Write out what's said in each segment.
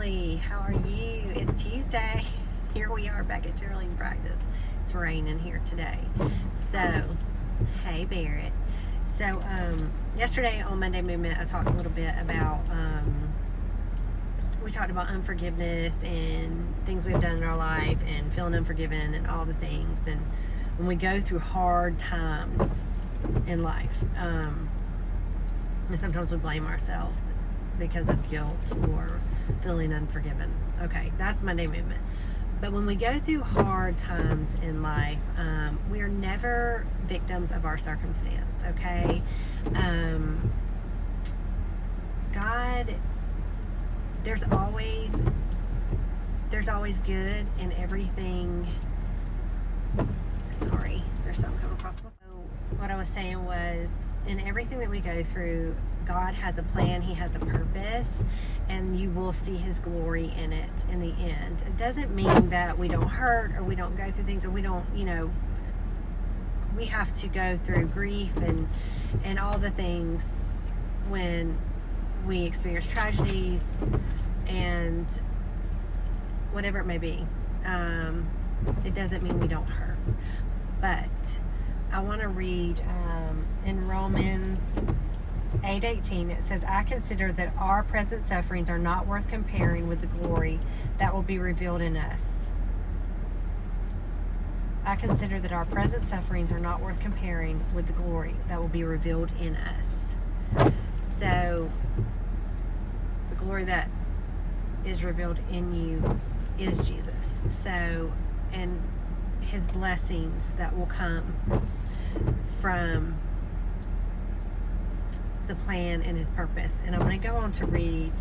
family. How are you? It's Tuesday. Here we are back at cheerleading practice. It's raining here today. So, hey Barrett. So, yesterday on Monday Movement, I talked a little bit about, we talked about unforgiveness and things we've done in our life and feeling unforgiven and all the things. And when we go through hard times in life, and sometimes we blame ourselves because of guilt or feeling unforgiven. Okay, that's Monday Movement. But when we go through hard times in life, we are never victims of our circumstance, okay? God, there's always good in everything. Sorry, there's something coming across. What I was saying was, in everything that we go through, God has a plan, He has a purpose, and you will see His glory in it in the end. It doesn't mean that we don't hurt or we don't go through things or we don't, we have to go through grief and all the things when we experience tragedies and whatever it may be. It doesn't mean we don't hurt. But I want to read in Romans 8:18, it says, I consider that our present sufferings are not worth comparing with the glory that will be revealed in us. I consider that our present sufferings are not worth comparing with the glory that will be revealed in us. So, the glory that is revealed in you is Jesus. So, and His blessings that will come from the plan and His purpose. And I'm going to go on to read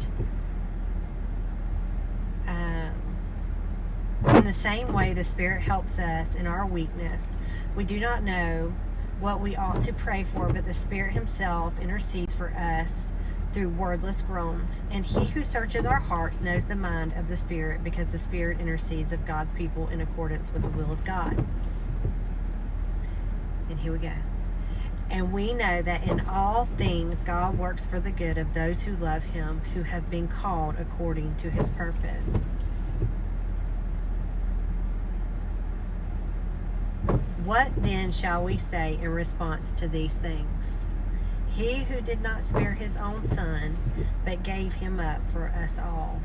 in the same way the Spirit helps us in our weakness. We do not know what we ought to pray for, but the Spirit Himself intercedes for us through wordless groans. And He who searches our hearts knows the mind of the Spirit, because the Spirit intercedes of God's people in accordance with the will of God. And here we go. And we know that in all things God works for the good of those who love Him, who have been called according to His purpose. What then shall we say in response to these things? He who did not spare His own Son, but gave Him up for us all,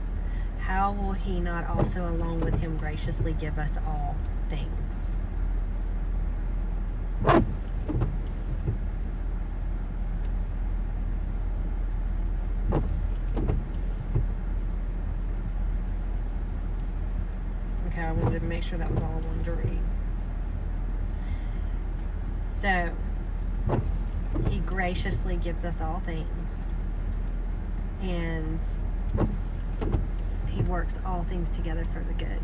how will He not also along with Him graciously give us all things? Okay, I wanted to make sure that was all I wanted to read. So, He graciously gives us all things, and He works all things together for the good,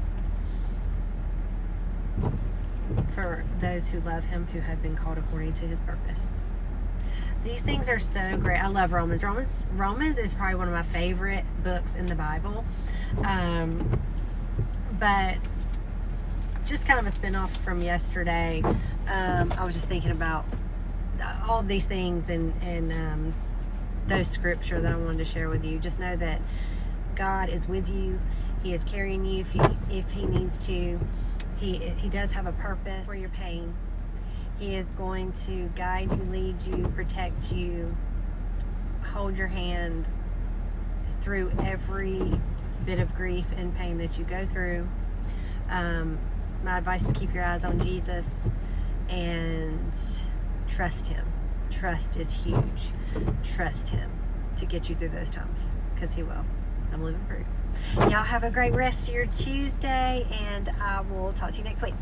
for those who love Him, who have been called according to His purpose. These things are so great. I love Romans. Romans is probably one of my favorite books in the Bible. But just kind of a spinoff from yesterday. I was just thinking about all of these things and those scripture that I wanted to share with you. Just know that God is with you. He is carrying you if He needs to. He does have a purpose for your pain. He is going to guide you, lead you, protect you, hold your hand through every bit of grief and pain that you go through. My advice is keep your eyes on Jesus and trust Him. Trust is huge. Trust Him to get you through those times, because He will. I'm living proof. Y'all have a great rest of your Tuesday, and I will talk to you next week.